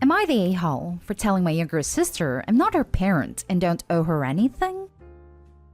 Am I the a-hole for telling my younger sister I'm not her parent and don't owe her anything?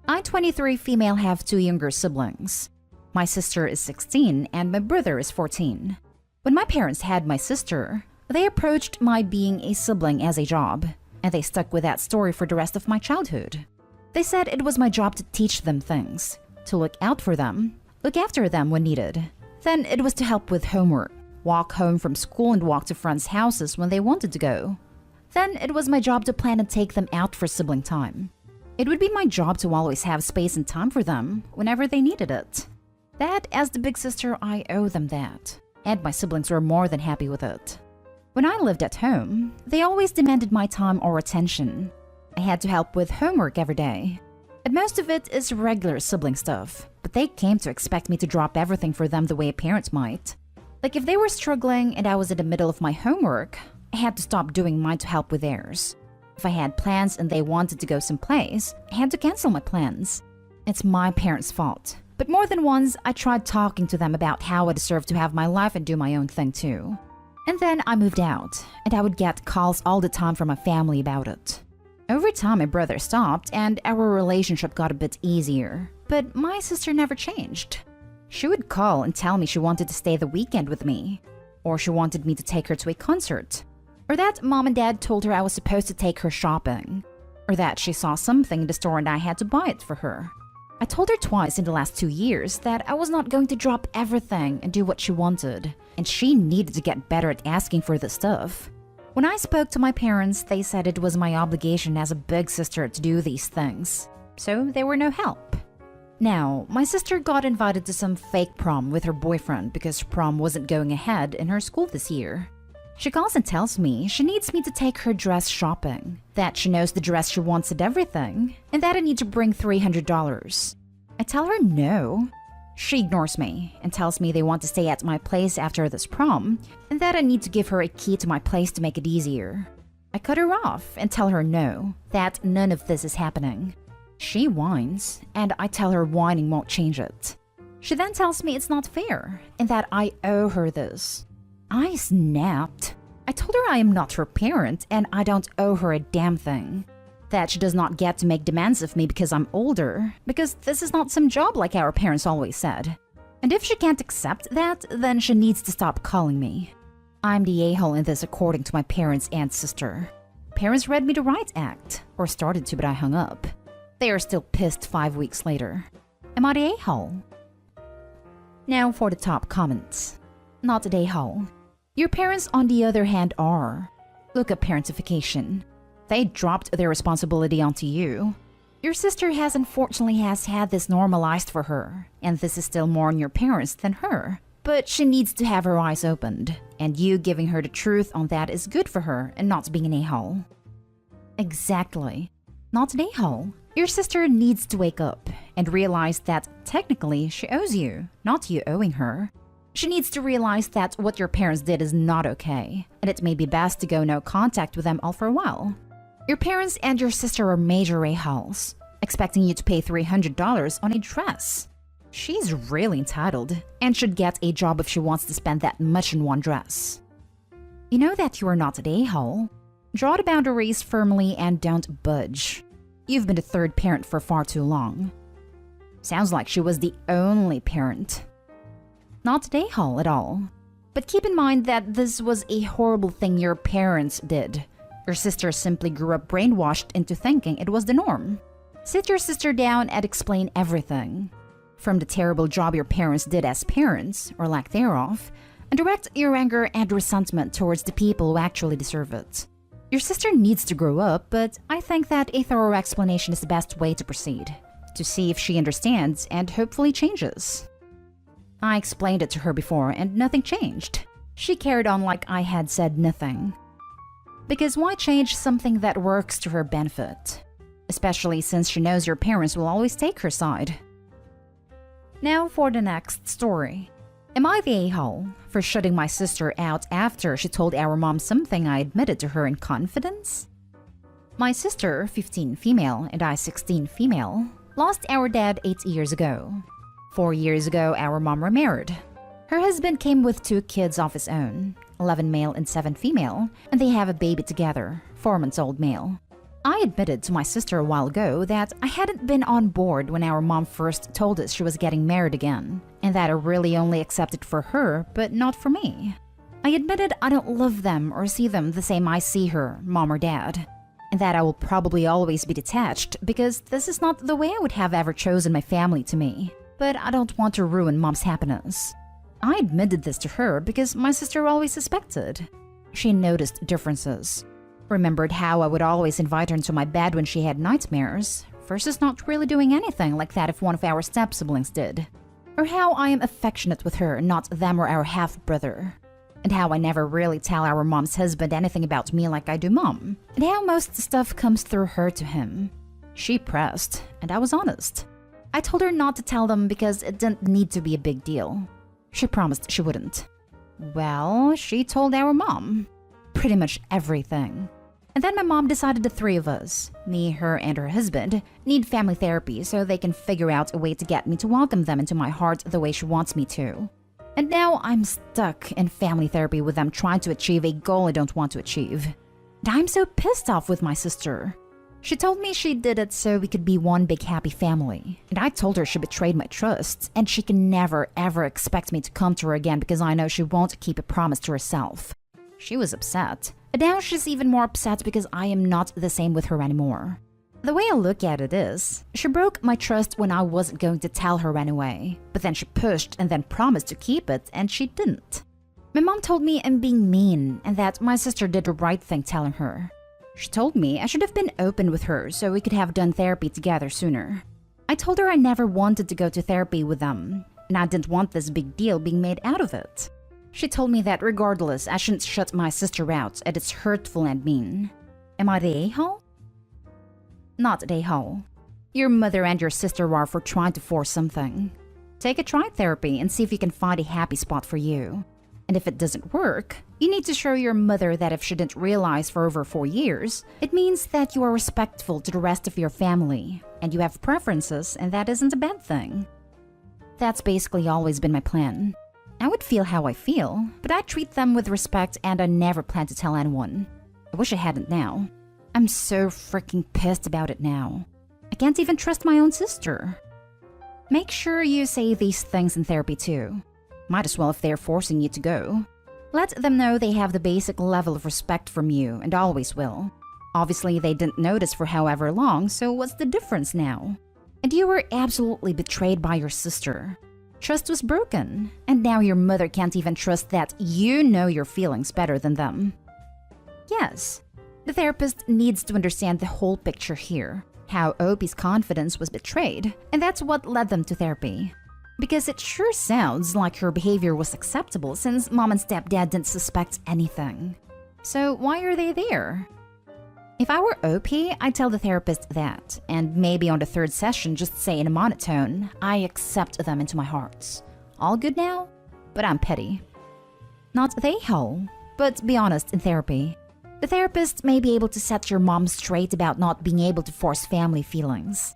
I, 23 female, have 2 younger siblings. My sister is 16 and my brother is 14. When my parents had my sister, they approached my being a sibling as a job, and they stuck with that story for the rest of my childhood. They said it was my job to teach them things, to look out for them, look after them when needed. Then it was to help with homework, walk home from school and walk to friends' houses when they wanted to go. Then it was my job to plan and take them out for sibling time. It would be my job to always have space and time for them whenever they needed it. That, as the big sister, I owe them that, and my siblings were more than happy with it. When I lived at home, they always demanded my time or attention. I had to help with homework every day. And most of it is regular sibling stuff, but they came to expect me to drop everything for them the way a parent might. Like if they were struggling and I was in the middle of my homework, I had to stop doing mine to help with theirs. If I had plans and they wanted to go someplace, I had to cancel my plans. It's my parents' fault. But more than once, I tried talking to them about how I deserve to have my life and do my own thing too. And then I moved out, and I would get calls all the time from my family about it. Over time, my brother stopped, and our relationship got a bit easier. But my sister never changed. She would call and tell me she wanted to stay the weekend with me, or she wanted me to take her to a concert, or that mom and dad told her I was supposed to take her shopping, or that she saw something in the store and I had to buy it for her. I told her twice in the last 2 years that I was not going to drop everything and do what she wanted, and she needed to get better at asking for the stuff. When I spoke to my parents, they said it was my obligation as a big sister to do these things, so they were no help. Now, my sister got invited to some fake prom with her boyfriend because prom wasn't going ahead in her school this year. She calls and tells me she needs me to take her dress shopping, that she knows the dress she wants and everything, and that I need to bring $300. I tell her no. She ignores me and tells me they want to stay at my place after this prom, and that I need to give her a key to my place to make it easier. I cut her off and tell her no, that none of this is happening. She whines, and I tell her whining won't change it. She then tells me it's not fair, and that I owe her this. I snapped. I told her I am not her parent and I don't owe her a damn thing. That she does not get to make demands of me because I'm older, because this is not some job like our parents always said. And if she can't accept that, then she needs to stop calling me. I'm the a-hole in this according to my parents and sister. Parents read me the right act, or started to, but I hung up. They are still pissed 5 weeks later. Am I the a-hole? Now for the top comments. Not the a-hole. Your parents, on the other hand, are. Look up parentification. They dropped their responsibility onto you. Your sister unfortunately has had this normalized for her, and this is still more on your parents than her. But she needs to have her eyes opened, and you giving her the truth on that is good for her and not being an a-hole. Exactly. Not an a-hole. Your sister needs to wake up and realize that technically she owes you, not you owing her. She needs to realize that what your parents did is not okay, and it may be best to go no contact with them all for a while. Your parents and your sister are major a-holes, expecting you to pay $300 on a dress. She's really entitled, and should get a job if she wants to spend that much in one dress. You know that you are not an a-hole. Draw the boundaries firmly and don't budge. You've been the third parent for far too long. Sounds like she was the only parent. Not an a-hole at all. But keep in mind that this was a horrible thing your parents did. Your sister simply grew up brainwashed into thinking it was the norm. Sit your sister down and explain everything. From the terrible job your parents did as parents, or lack thereof, and direct your anger and resentment towards the people who actually deserve it. Your sister needs to grow up, but I think that a thorough explanation is the best way to proceed, to see if she understands and hopefully changes. I explained it to her before and nothing changed. She carried on like I had said nothing. Because why change something that works to her benefit? Especially since she knows your parents will always take her side. Now for the next story. Am I the a-hole for shutting my sister out after she told our mom something I admitted to her in confidence? My sister, 15 female, and I, 16 female, lost our dad 8 years ago. 4 years ago, our mom remarried. Her husband came with 2 kids of his own, 11 male and 7 female, and they have a baby together, 4 months old male. I admitted to my sister a while ago that I hadn't been on board when our mom first told us she was getting married again, and that I really only accepted for her, but not for me. I admitted I don't love them or see them the same I see her, mom or dad, and that I will probably always be detached because this is not the way I would have ever chosen my family to me, but I don't want to ruin mom's happiness. I admitted this to her because my sister always suspected. She noticed differences. Remembered how I would always invite her into my bed when she had nightmares, versus not really doing anything like that if one of our step-siblings did. Or how I am affectionate with her, not them or our half-brother. And how I never really tell our mom's husband anything about me like I do mom. And how most stuff comes through her to him. She pressed, and I was honest. I told her not to tell them because it didn't need to be a big deal. She promised she wouldn't. Well, she told our mom. Pretty much everything. And then my mom decided the 3 of us, me, her, and her husband, need family therapy so they can figure out a way to get me to welcome them into my heart the way she wants me to. And now I'm stuck in family therapy with them trying to achieve a goal I don't want to achieve. And I'm so pissed off with my sister. She told me she did it so we could be one big happy family. And I told her she betrayed my trust, and she can never ever expect me to come to her again because I know she won't keep a promise to herself. She was upset. And now she's even more upset because I am not the same with her anymore. The way I look at it is, she broke my trust when I wasn't going to tell her anyway. But then she pushed and then promised to keep it, and she didn't. My mom told me I'm being mean and that my sister did the right thing telling her. She told me I should have been open with her so we could have done therapy together sooner. I told her I never wanted to go to therapy with them, and I didn't want this big deal being made out of it. She told me that regardless, I shouldn't shut my sister out, and it's hurtful and mean. Am I the a-hole? Not the a-hole. Your mother and your sister are for trying to force something. Take a try therapy and see if you can find a happy spot for you. And if it doesn't work, you need to show your mother that if she didn't realize for over 4 years, it means that you are respectful to the rest of your family, and you have preferences, and that isn't a bad thing. That's basically always been my plan. I would feel how I feel, but I treat them with respect and I never plan to tell anyone. I wish I hadn't now. I'm so freaking pissed about it now. I can't even trust my own sister. Make sure you say these things in therapy too. Might as well if they're forcing you to go. Let them know they have the basic level of respect from you and always will. Obviously, they didn't notice for however long, so what's the difference now? And you were absolutely betrayed by your sister. Trust was broken, and now your mother can't even trust that you know your feelings better than them. Yes, the therapist needs to understand the whole picture here, how Opie's confidence was betrayed, and that's what led them to therapy. Because it sure sounds like her behavior was acceptable since mom and stepdad didn't suspect anything. So why are they there? If I were OP, I'd tell the therapist that, and maybe on the 3rd session just say in a monotone, I accept them into my heart. All good now? But I'm petty. Not the a-hole, but be honest in therapy. The therapist may be able to set your mom straight about not being able to force family feelings.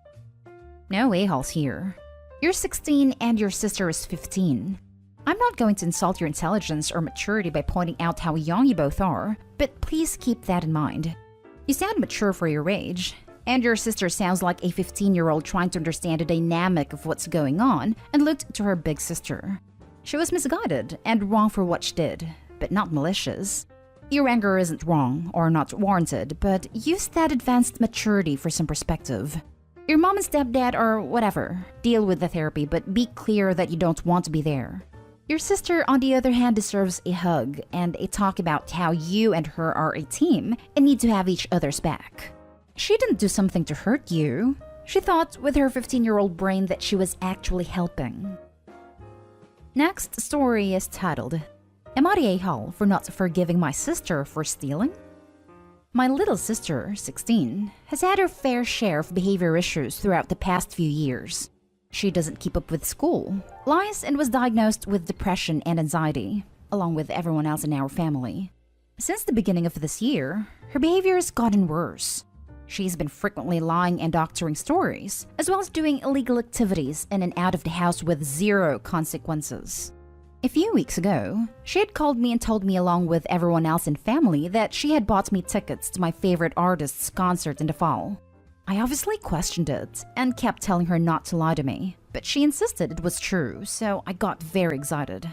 No a-holes here. You're 16 and your sister is 15. I'm not going to insult your intelligence or maturity by pointing out how young you both are, but please keep that in mind. You sound mature for your age, and your sister sounds like a 15-year-old trying to understand the dynamic of what's going on and looked to her big sister. She was misguided and wrong for what she did, but not malicious. Your anger isn't wrong or not warranted, but use that advanced maturity for some perspective. Your mom and stepdad or whatever, deal with the therapy, but be clear that you don't want to be there. Your sister, on the other hand, deserves a hug and a talk about how you and her are a team and need to have each other's back. She didn't do something to hurt you. She thought with her 15-year-old brain that she was actually helping. Next story is titled, Am I the a-hole for not forgiving my sister for stealing? My little sister, 16, has had her fair share of behavior issues throughout the past few years. She doesn't keep up with school, lies, and was diagnosed with depression and anxiety, along with everyone else in our family. Since the beginning of this year, her behavior has gotten worse. She's been frequently lying and doctoring stories, as well as doing illegal activities in and out of the house with zero consequences. A few weeks ago, she had called me and told me along with everyone else in family that she had bought me tickets to my favorite artist's concert in the fall. I obviously questioned it and kept telling her not to lie to me, but she insisted it was true, so I got very excited.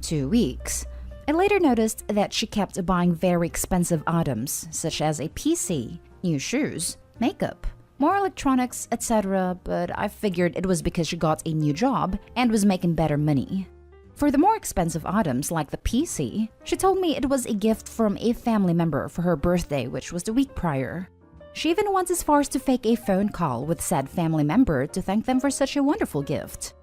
2 weeks. I later noticed that she kept buying very expensive items, such as a PC, new shoes, makeup, more electronics, etc., but I figured it was because she got a new job and was making better money. For the more expensive items like the PC, she told me it was a gift from a family member for her birthday, which was the week prior. She even went as far as to fake a phone call with said family member to thank them for such a wonderful gift.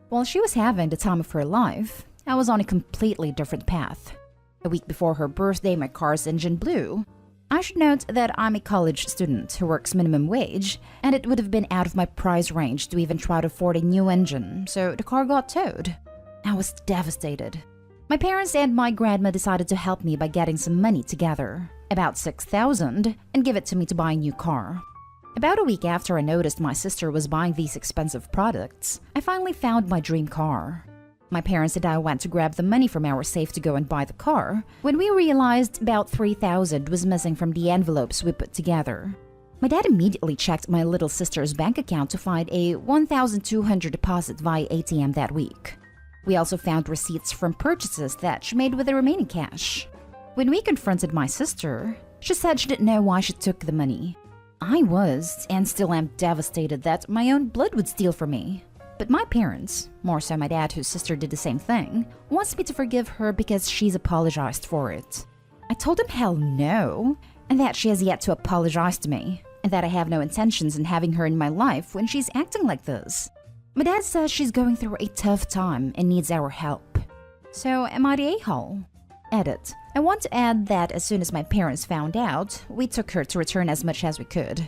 While she was having the time of her life, I was on a completely different path. A week before her birthday, my car's engine blew. I should note that I'm a college student who works minimum wage, and it would have been out of my price range to even try to afford a new engine, so the car got towed. I was devastated. My parents and my grandma decided to help me by getting some money together, about $6,000, and give it to me to buy a new car. About a week after I noticed my sister was buying these expensive products, I finally found my dream car. My parents and I went to grab the money from our safe to go and buy the car, when we realized about $3,000 was missing from the envelopes we put together. My dad immediately checked my little sister's bank account to find a $1,200 deposit via ATM that week. We also found receipts from purchases that she made with the remaining cash. When we confronted my sister, she said she didn't know why she took the money. I was, and still am, devastated that my own blood would steal from me. But my parents, more so my dad whose sister did the same thing, wants me to forgive her because she's apologized for it. I told him hell no, and that she has yet to apologize to me, and that I have no intentions in having her in my life when she's acting like this. My dad says she's going through a tough time and needs our help. So am I the a-hole? Edit. I want to add that as soon as my parents found out, we took her to return as much as we could.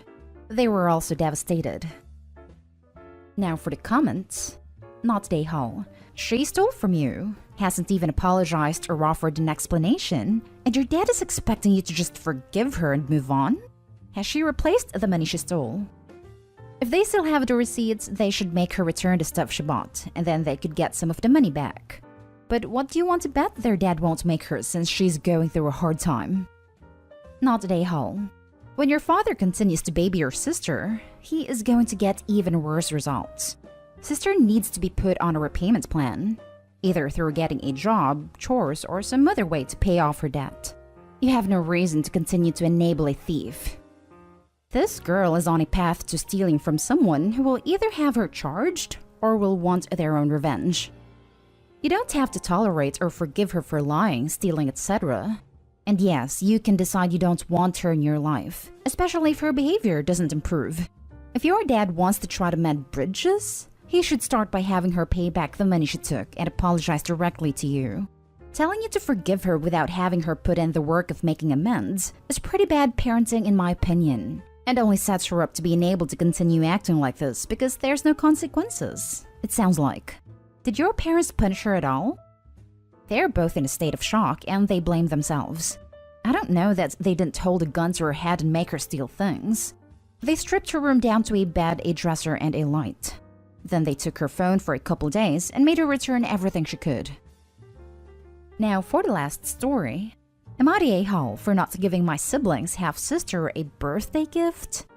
They were also devastated. Now for the comments. Not the a-hole. She stole from you, hasn't even apologized or offered an explanation, and your dad is expecting you to just forgive her and move on? Has she replaced the money she stole? If they still have the receipts, they should make her return the stuff she bought, and then they could get some of the money back. But what do you want to bet their dad won't make her since she's going through a hard time? Not the a-hole. When your father continues to baby your sister, he is going to get even worse results. Sister needs to be put on a repayment plan, either through getting a job, chores, or some other way to pay off her debt. You have no reason to continue to enable a thief. This girl is on a path to stealing from someone who will either have her charged or will want their own revenge. You don't have to tolerate or forgive her for lying, stealing, etc. And yes, you can decide you don't want her in your life, especially if her behavior doesn't improve. If your dad wants to try to mend bridges, he should start by having her pay back the money she took and apologize directly to you. Telling you to forgive her without having her put in the work of making amends is pretty bad parenting in my opinion, and only sets her up to being able to continue acting like this because there's no consequences, it sounds like. Did your parents punish her at all? They're both in a state of shock and they blame themselves. I don't know that they didn't hold a gun to her head and make her steal things. They stripped her room down to a bed, a dresser, and a light. Then they took her phone for a couple days and made her return everything she could. Now for the last story. Am I the a-hole for not giving my siblings half-sister a birthday gift?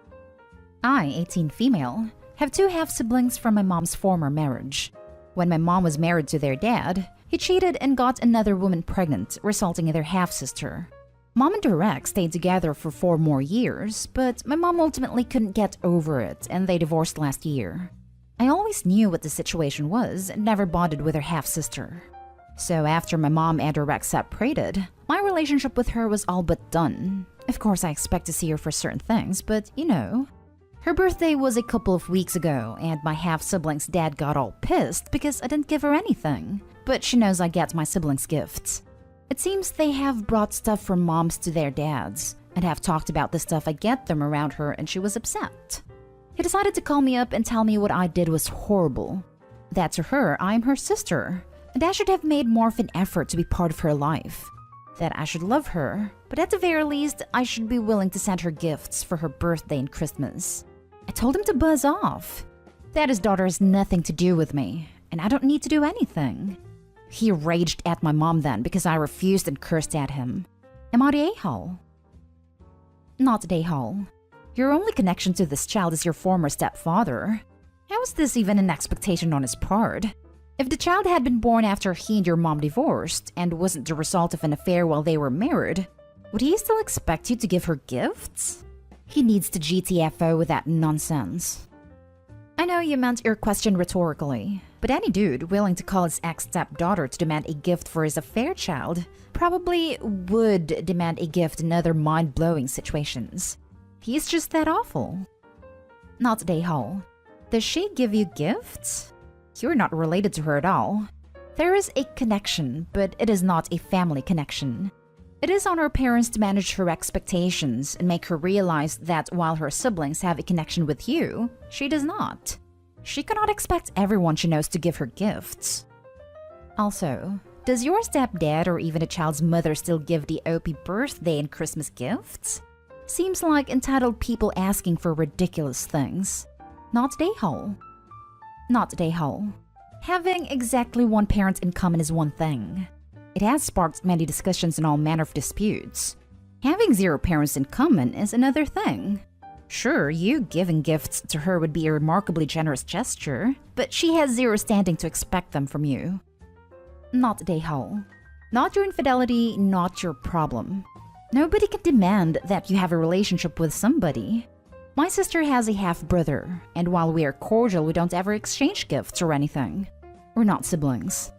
I, 18 female, have 2 half-siblings from my mom's former marriage. When my mom was married to their dad, he cheated and got another woman pregnant, resulting in their half-sister. Mom and her ex stayed together for 4 more years, but my mom ultimately couldn't get over it and they divorced last year. I always knew what the situation was and never bonded with her half-sister. So after my mom and her ex separated, my relationship with her was all but done. Of course I expect to see her for certain things, but you know. Her birthday was a couple of weeks ago and my half-sibling's dad got all pissed because I didn't give her anything, but she knows I get my siblings gifts. It seems they have brought stuff from moms to their dads and have talked about the stuff I get them around her and she was upset. He decided to call me up and tell me what I did was horrible. That to her, I'm her sister, and I should have made more of an effort to be part of her life. That I should love her, but at the very least, I should be willing to send her gifts for her birthday and Christmas. I told him to buzz off. That his daughter has nothing to do with me, and I don't need to do anything. He raged at my mom then because I refused and cursed at him. Am I the a-hole? Not the a-hole. Your only connection to this child is your former stepfather. How is this even an expectation on his part? If the child had been born after he and your mom divorced and wasn't the result of an affair while they were married, would he still expect you to give her gifts? He needs to GTFO with that nonsense. I know you meant your question rhetorically, but any dude willing to call his ex-stepdaughter to demand a gift for his affair child probably would demand a gift in other mind-blowing situations. He's just that awful. Not the a-hole. Does she give you gifts? You're not related to her at all. There is a connection, but it is not a family connection. It is on her parents to manage her expectations and make her realize that while her siblings have a connection with you, she does not. She cannot expect everyone she knows to give her gifts. Also, does your stepdad or even a child's mother still give the OP birthday and Christmas gifts? Seems like entitled people asking for ridiculous things. Not the a-hole. Not the a-hole. Having exactly one parent in common is one thing. It has sparked many discussions and all manner of disputes. Having zero parents in common is another thing. Sure, you giving gifts to her would be a remarkably generous gesture, but she has zero standing to expect them from you. Not the a-hole. Not your infidelity, not your problem. Nobody can demand that you have a relationship with somebody. My sister has a half-brother, and while we are cordial, we don't ever exchange gifts or anything. We're not siblings.